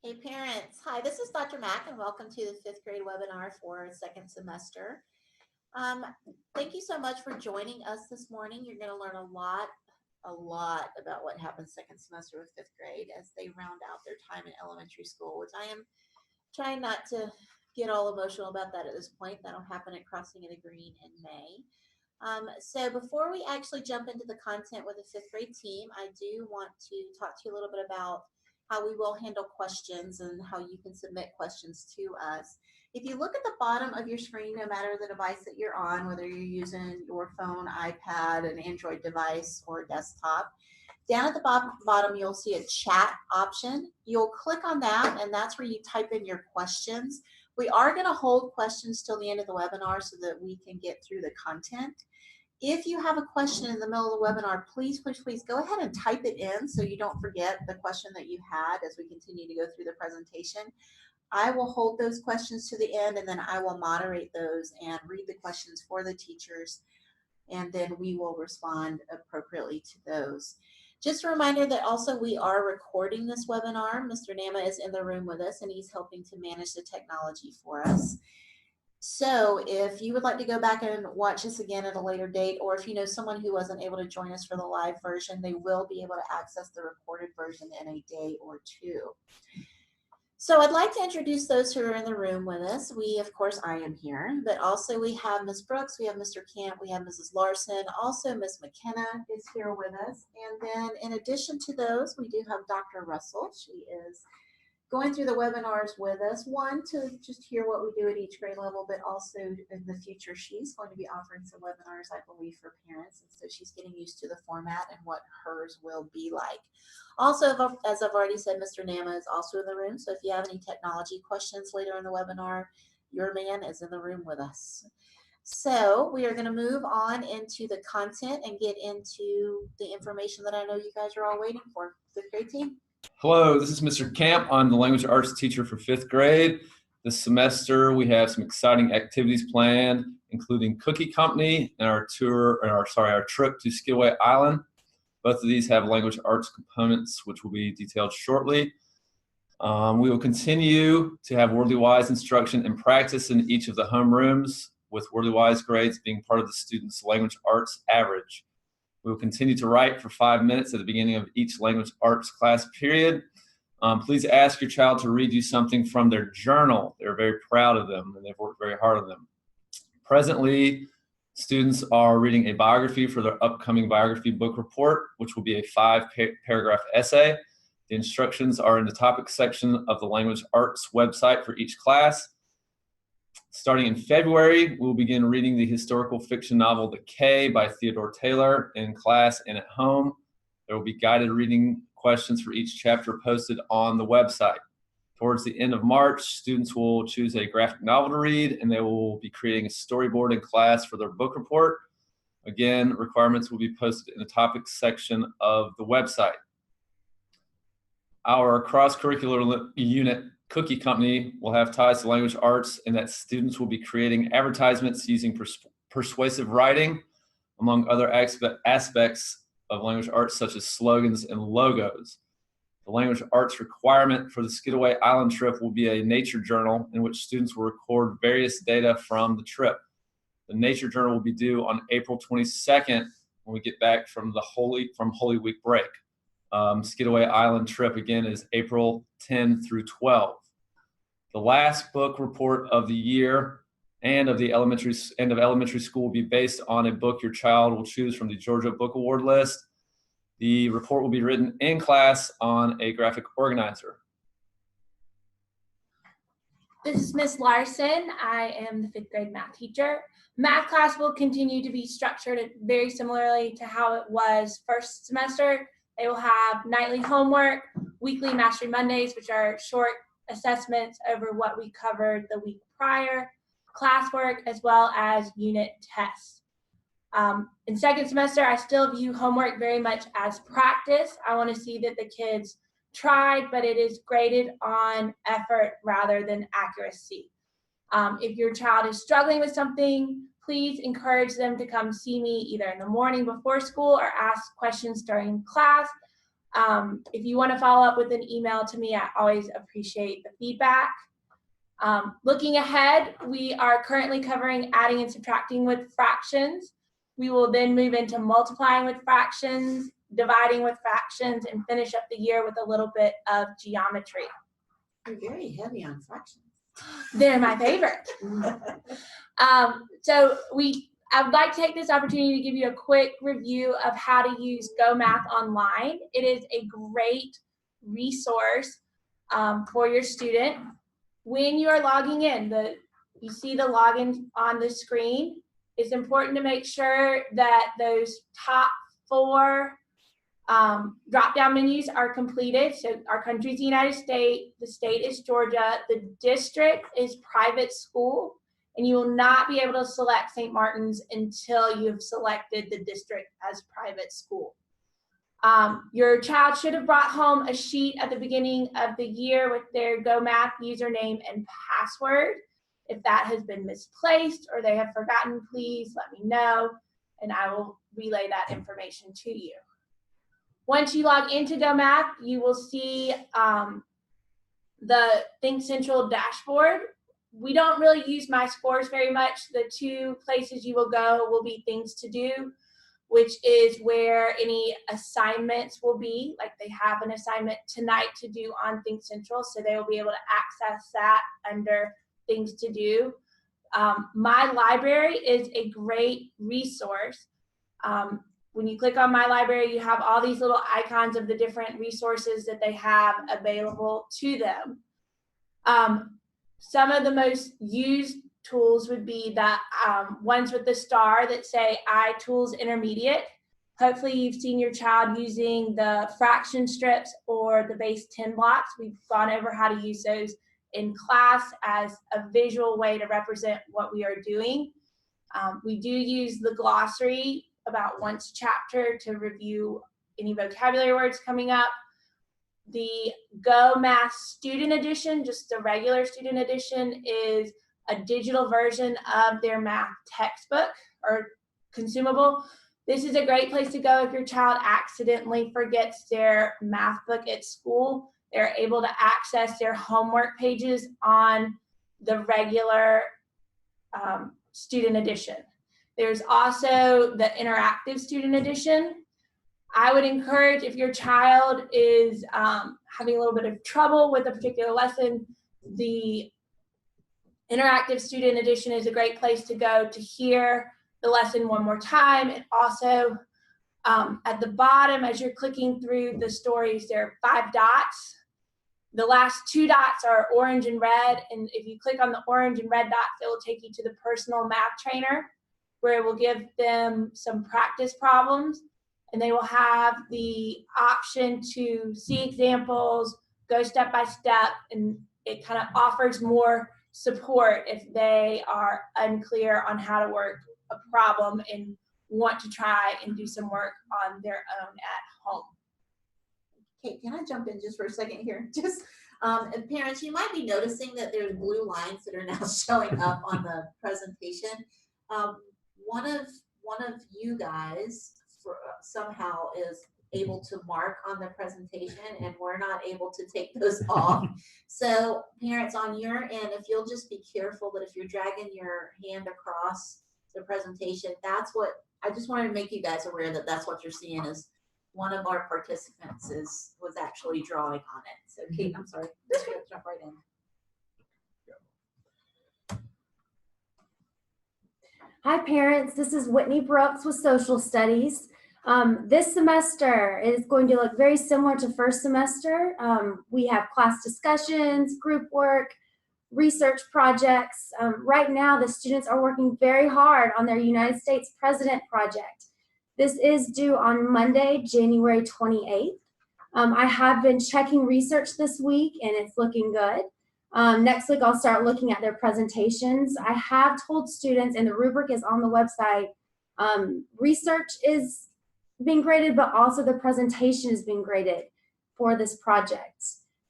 Hey parents, hi, this is Dr. Mack and welcome to the fifth grade webinar for second semester. Um, Thank you so much for joining us this morning. You're going to learn a lot about what happens second semester with fifth grade as they round out their time in elementary school, which I am trying not to get all emotional about that at this point. That'll happen at Crossing of the Green in May. So before we actually jump into the content with the fifth grade team, I do want to talk to you a little bit about how we will handle questions and how you can submit questions to us. If you look at the bottom of your screen, no matter the device that you're on, whether you're using your phone, iPad, an Android device, or desktop, down at the bottom, you'll see a chat option. You'll click on that, and that's where you type in your questions. We are going to hold questions till the end of the webinar so that we can get through the content. If you have a question in the middle of the webinar, please go ahead and type it in so you don't forget the question that you had as we continue to go through the presentation. I will hold those questions to the end, and then I will moderate those and read the questions for the teachers, and then we will respond appropriately to those. Just a reminder that also we are recording this webinar. Mr. Nama is in the room with us, and he's helping to manage the technology for us. So if you would like to go back and watch this again at a later date, or if you know someone who wasn't able to join us for the live version, they will be able to access the recorded version in a day or two. So I'd like to introduce those who are in the room with us. We, of course, I am here, but also we have Ms. Brooks, we have Mr. Camp, we have Mrs. Larson, also Ms. McKenna is here with us. And then in addition to those, we do have Dr. Russell. She is going through the webinars with us, one, to just hear what we do at each grade level, but also in the future, she's going to be offering some webinars, I believe, for parents. And so she's getting used to the format and what hers will be like. Also, as I've already said, Mr. Nama is also in the room. So if you have any technology questions later in the webinar, your man is in the room with us. So we are going to move on into the content and get into the information that I know you guys are all waiting for. Fifth grade team. Hello, this is Mr. Camp. I'm the language arts teacher for fifth grade. This semester we have some exciting activities planned, including Cookie Company and our trip to Getaway Island. Both of these have language arts components, which will be detailed shortly. We will continue to have Wordly Wise instruction and practice in each of the homerooms, with Wordly Wise grades being part of the students' language arts average. We will continue to write for 5 minutes at the beginning of each language arts class period. Please ask your child to read you something from their journal. They're very proud of them, and they've worked very hard on them. Presently, students are reading a biography for their upcoming biography book report, which will be a 5-paragraph essay. The instructions are in the topic section of the language arts website for each class. Starting in February, we'll begin reading the historical fiction novel The K by Theodore Taylor in class and at home. There will be guided reading questions for each chapter posted on the website. Towards the end of March, students will choose a graphic novel to read, and they will be creating a storyboard in class for their book report. Again, requirements will be posted in the topics section of the website. Our cross-curricular unit, Cookie Company, will have ties to language arts in that students will be creating advertisements using persuasive writing, among other aspects of language arts such as slogans and logos. The language arts requirement for the Getaway Island trip will be a nature journal in which students will record various data from the trip. The nature journal will be due on April 22nd when we get back from Holy Week break. Getaway Island trip again is April 10 through 12. The last book report of the year and of elementary school will be based on a book your child will choose from the Georgia Book Award list. The report will be written in class on a graphic organizer. This is Ms. Larson. I am the fifth grade math teacher. Math class will continue to be structured very similarly to how it was first semester. They will have nightly homework, weekly Mastery Mondays, which are short assessments over what we covered the week prior, classwork, as well as unit tests. In second semester, I still view homework very much as practice. I want to see that the kids tried, but it is graded on effort rather than accuracy. If your child is struggling with something, please encourage them to come see me either in the morning before school or ask questions during class. If you want to follow up with an email to me, I always appreciate the feedback. Looking ahead, we are currently covering adding and subtracting with fractions. We will then move into multiplying with fractions, dividing with fractions, and finish up the year with a little bit of geometry. You're very heavy on fractions. They're my favorite. I would like to take this opportunity to give you a quick review of how to use Go Math Online. It is a great resource for your student. When you are logging in, you see the login on the screen. It's important to make sure that those top 4 drop-down menus are completed. So our country is the United States, the state is Georgia, the district is private school, and you will not be able to select St. Martin's until you have selected the district as private school. Your child should have brought home a sheet at the beginning of the year with their Go Math username and password. If that has been misplaced or they have forgotten, please let me know, and I will relay that information to you. Once you log into Go Math, you will see the Think Central dashboard. We don't really use My Scores very much. The 2 places you will go will be Things to Do, which is where any assignments will be. Like they have an assignment tonight to do on Think Central, so they will be able to access that under Things to Do. My Library is a great resource. When you click on My Library, you have all these little icons of the different resources that they have available to them. Some of the most used tools would be the ones with the star that say iTools Intermediate. Hopefully you've seen your child using the fraction strips or the base 10 blocks. We've gone over how to use those in class as a visual way to represent what we are doing. We do use the glossary about once a chapter to review any vocabulary words coming up. The Go Math Student Edition, just the regular student edition, is a digital version of their math textbook or consumable. This is a great place to go if your child accidentally forgets their math book at school. They're able to access their homework pages on the regular student edition. There's also the interactive student edition. I would encourage, if your child is having a little bit of trouble with a particular lesson, the interactive student edition is a great place to go to hear the lesson one more time. And also at the bottom, as you're clicking through the stories, there are 5 dots. The last 2 dots are orange and red. And if you click on the orange and red dots, it will take you to the personal math trainer, where it will give them some practice problems. And they will have the option to see examples, go step by step, and it kind of offers more support if they are unclear on how to work a problem and want to try and do some work on their own at home. Okay, can I jump in just for a second here? Just parents, you might be noticing that there's blue lines that are now showing up on the presentation. One of you guys somehow is able to mark on the presentation, and we're not able to take those off. So parents, on your end, if you'll just be careful that if you're dragging your hand across the presentation, that's what I just wanted to make you guys aware that that's what you're seeing is one of our participants was actually drawing on it. So Kate, I'm sorry, just gonna jump right in. Hi parents, this is Whitney Brooks with Social Studies. This semester is going to look very similar to first semester. We have class discussions, group work, research projects. Right now the students are working very hard on their United States President project. This is due on Monday, January 28th. I have been checking research this week and it's looking good. Next week, I'll start looking at their presentations. I have told students, and the rubric is on the website, research is being graded, but also the presentation is being graded for this project.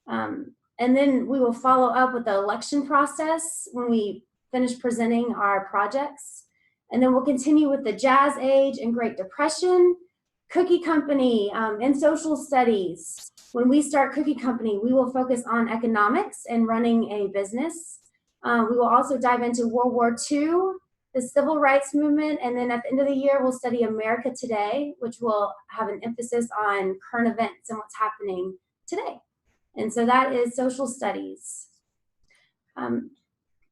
And then we will follow up with the election process when we finish presenting our projects. And then we'll continue with the Jazz Age and Great Depression. Cookie Company and social studies. When we start Cookie Company, we will focus on economics and running a business. We will also dive into World War II, the civil rights movement, and then at the end of the year, we'll study America Today, which will have an emphasis on current events and what's happening today. And so that is social studies.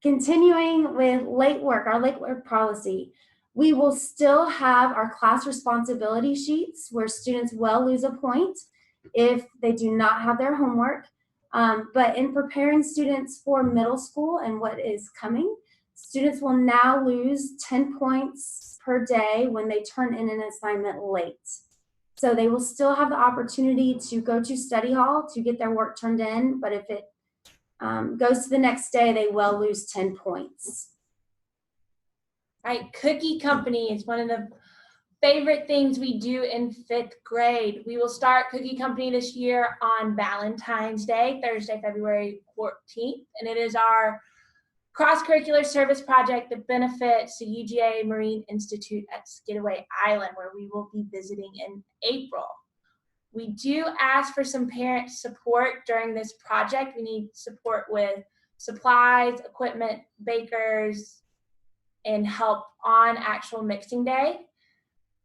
Continuing with late work, our late work policy, we will still have our class responsibility sheets where students will lose a point if they do not have their homework. But in preparing students for middle school and what is coming, students will now lose 10 points per day when they turn in an assignment late. So they will still have the opportunity to go to study hall to get their work turned in, but if it goes to the next day, they will lose 10 points. Right, Cookie Company is one of the favorite things we do in 5th grade. We will start Cookie Company this year on Valentine's Day, Thursday, February 14th, and it is our cross-curricular service project that benefits the UGA Marine Institute at Getaway Island, where we will be visiting in April. We do ask for some parent support during this project. We need support with supplies, equipment, bakers, and help on actual mixing day.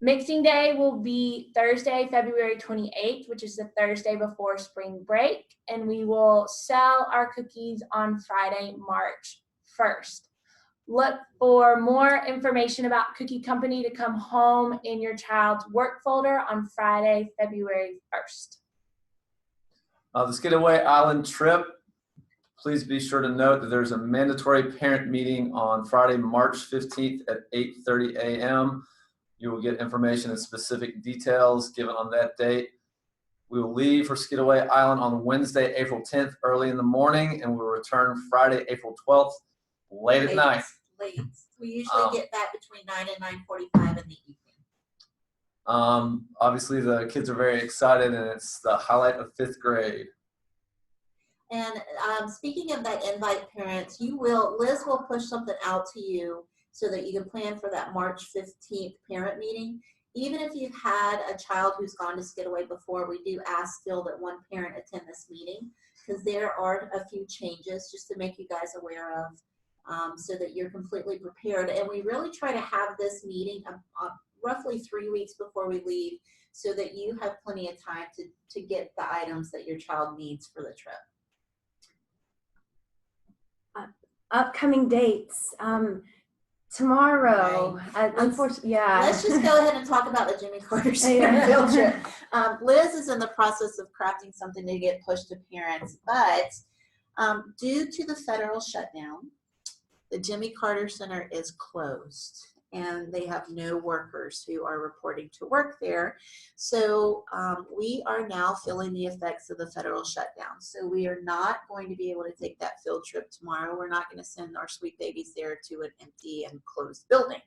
Mixing day will be Thursday, February 28th, which is the Thursday before spring break, and we will sell our cookies on Friday, March 1st. Look for more information about Cookie Company to come home in your child's work folder on Friday, February 1st. This Getaway Island trip, please be sure to note that there's a mandatory parent meeting on Friday, March 15th at 8:30 a.m. You will get information and specific details given on that date. We will leave for Getaway Island on Wednesday, April 10th, early in the morning, and we'll return Friday, April 12th, late at night. Late. We usually get back between 9 and 9:45 in the evening. Obviously, the kids are very excited, and it's the highlight of 5th grade. And speaking of that, invite parents. Liz will push something out to you so that you can plan for that March 15th parent meeting. Even if you've had a child who's gone to Getaway before, we do ask still that one parent attend this meeting because there are a few changes just to make you guys aware of so that you're completely prepared. And we really try to have this meeting roughly 3 weeks before we leave so that you have plenty of time to get the items that your child needs for the trip. Upcoming dates. Tomorrow, unfortunately, yeah. Let's just go ahead and talk about the Jimmy Carter Center field trip. Liz is in the process of crafting something to get pushed to parents, but due to the federal shutdown, the Jimmy Carter Center is closed and they have no workers who are reporting to work there. So we are now feeling the effects of the federal shutdown. So we are not going to be able to take that field trip tomorrow. We're not going to send our sweet babies there to an empty and closed building.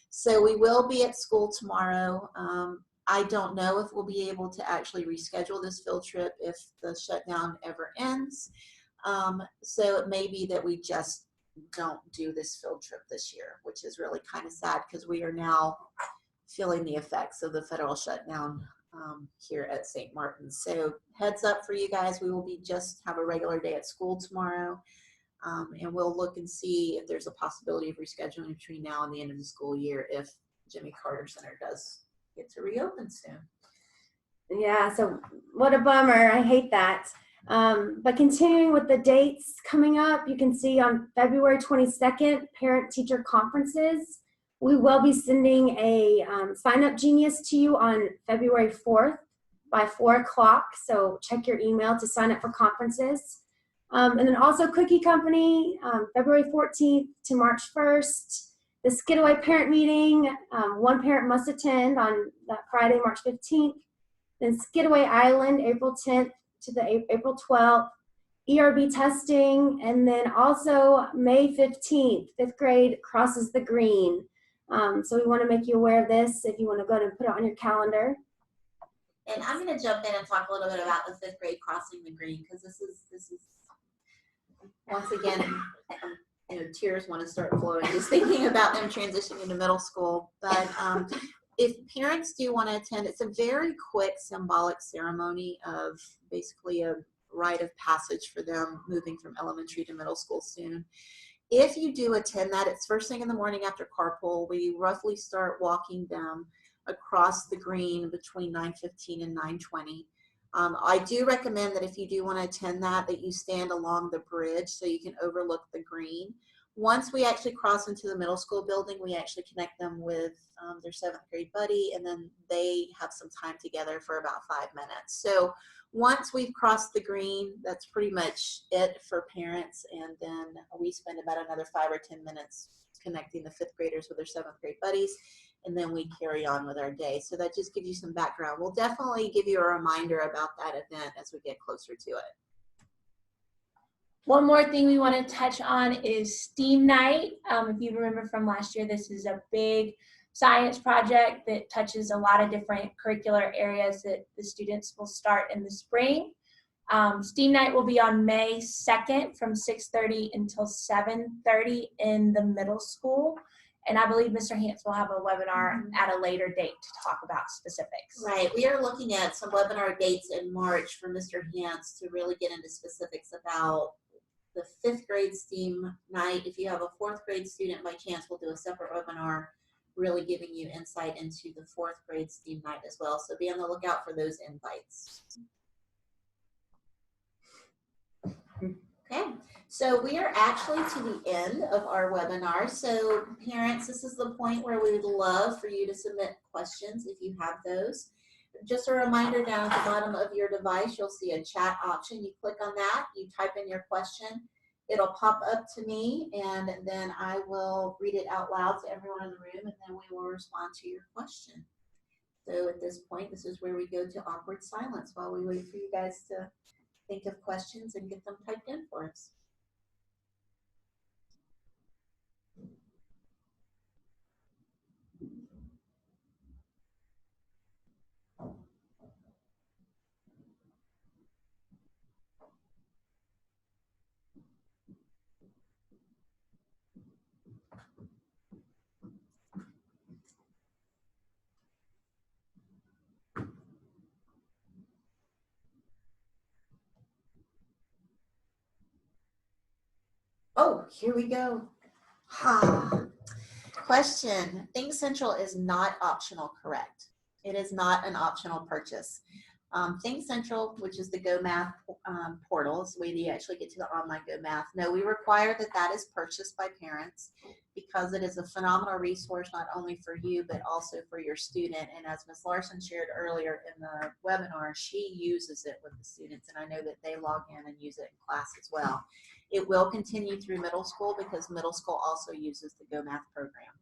So we will be at school tomorrow. I don't know if we'll be able to actually reschedule this field trip if the shutdown ever ends. So it may be that we just don't do this field trip this year, which is really kind of sad because we are now feeling the effects of the federal shutdown here at St. Martin's. So heads up for you guys, we will just have a regular day at school tomorrow, and we'll look and see if there's a possibility of rescheduling between now and the end of the school year if Jimmy Carter Center does get to reopen soon. Yeah, so what a bummer. I hate that. But continuing with the dates coming up, you can see on February 22nd, parent-teacher conferences. We will be sending a sign-up genius to you on February 4th by 4 o'clock. So check your email to sign up for conferences. And then also Cookie Company, February 14th to March 1st. The Getaway parent meeting, one parent must attend on that Friday, March 15th. Then Getaway Island, April 10th to the April 12th, ERB testing, and then also May 15th, 5th grade crosses the green. So we want to make you aware of this if you want to go and put it on your calendar. And I'm going to jump in and talk a little bit about the 5th grade crossing the green because this is once again, tears want to start flowing just thinking about them transitioning into middle school. But if parents do want to attend, it's a very quick symbolic ceremony of basically a rite of passage for them moving from elementary to middle school soon. If you do attend that, it's first thing in the morning after carpool. We roughly start walking them across the green between 9:15 and 9:20. I do recommend that if you do want to attend that, that you stand along the bridge so you can overlook the green. Once we actually cross into the middle school building, we actually connect them with their 7th grade buddy, and then they have some time together for about 5 minutes. So once we've crossed the green, that's pretty much it for parents, and then we spend about another 5 or 10 minutes connecting the 5th graders with their 7th grade buddies, and then we carry on with our day. So that just gives you some background. We'll definitely give you a reminder about that event as we get closer to it. One more thing we want to touch on is STEAM Night. If you remember from last year, this is a big science project that touches a lot of different curricular areas that the students will start in the spring. STEAM Night will be on May 2nd from 6:30 until 7:30 in the middle school. And I believe Mr. Hance will have a webinar at a later date to talk about specifics. Right. We are looking at some webinar dates in March for Mr. Hance to really get into specifics about the 5th grade STEAM night. If you have a 4th grade student, by chance, we'll do a separate webinar really giving you insight into the 4th grade STEAM night as well. So be on the lookout for those invites. Okay, so we are actually to the end of our webinar. So parents, this is the point where we would love for you to submit questions if you have those. Just a reminder, down at the bottom of your device, you'll see a chat option. You click on that, you type in your question. It'll pop up to me, and then I will read it out loud to everyone in the room, and then we will respond to your question. So at this point, this is where we go to awkward silence while we wait for you guys to think of questions and get them typed in for us. Oh, here we go. Question. Think Central is not optional, correct? It is not an optional purchase. Think Central, which is the Go Math portal, is the way that you actually get to the online Go Math. No, we require that that is purchased by parents because it is a phenomenal resource not only for you but also for your student. And as Ms. Larson shared earlier in the webinar, she uses it with the students, and I know that they log in and use it in class as well. It will continue through middle school because middle school also uses the Go Math program.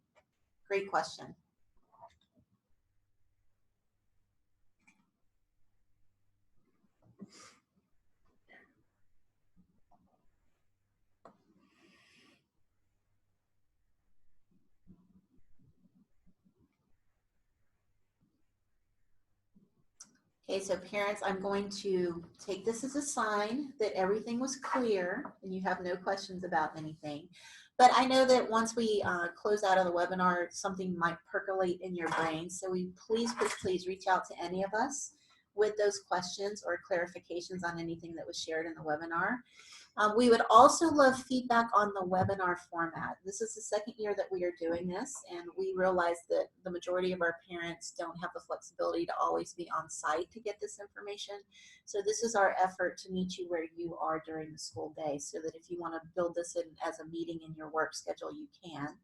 Great question. Okay, so parents, I'm going to take this as a sign that everything was clear and you have no questions about anything. But I know that once we close out of the webinar, something might percolate in your brain. So please reach out to any of us with those questions or clarifications on anything that was shared in the webinar. We would also love feedback on the webinar format. This is the second year that we are doing this, and we realize that the majority of our parents don't have the flexibility to always be on site to get this information. So this is our effort to meet you where you are during the school day, so that if you want to build this in as a meeting in your work schedule, you can.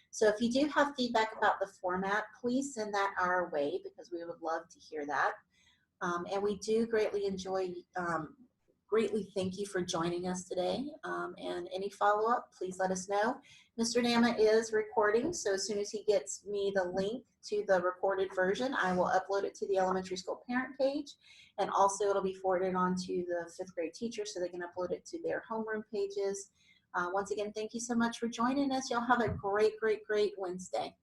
So if you do have feedback about the format, please send that our way because we would love to hear that. And we do greatly thank you for joining us today. And any follow-up, please let us know. Mr. Nama is recording, so as soon as he gets me the link to the recorded version, I will upload it to the elementary school parent page, and also it'll be forwarded on to the 5th grade teachers so they can upload it to their homeroom pages. Once again, thank you so much for joining us. Y'all have a great Wednesday.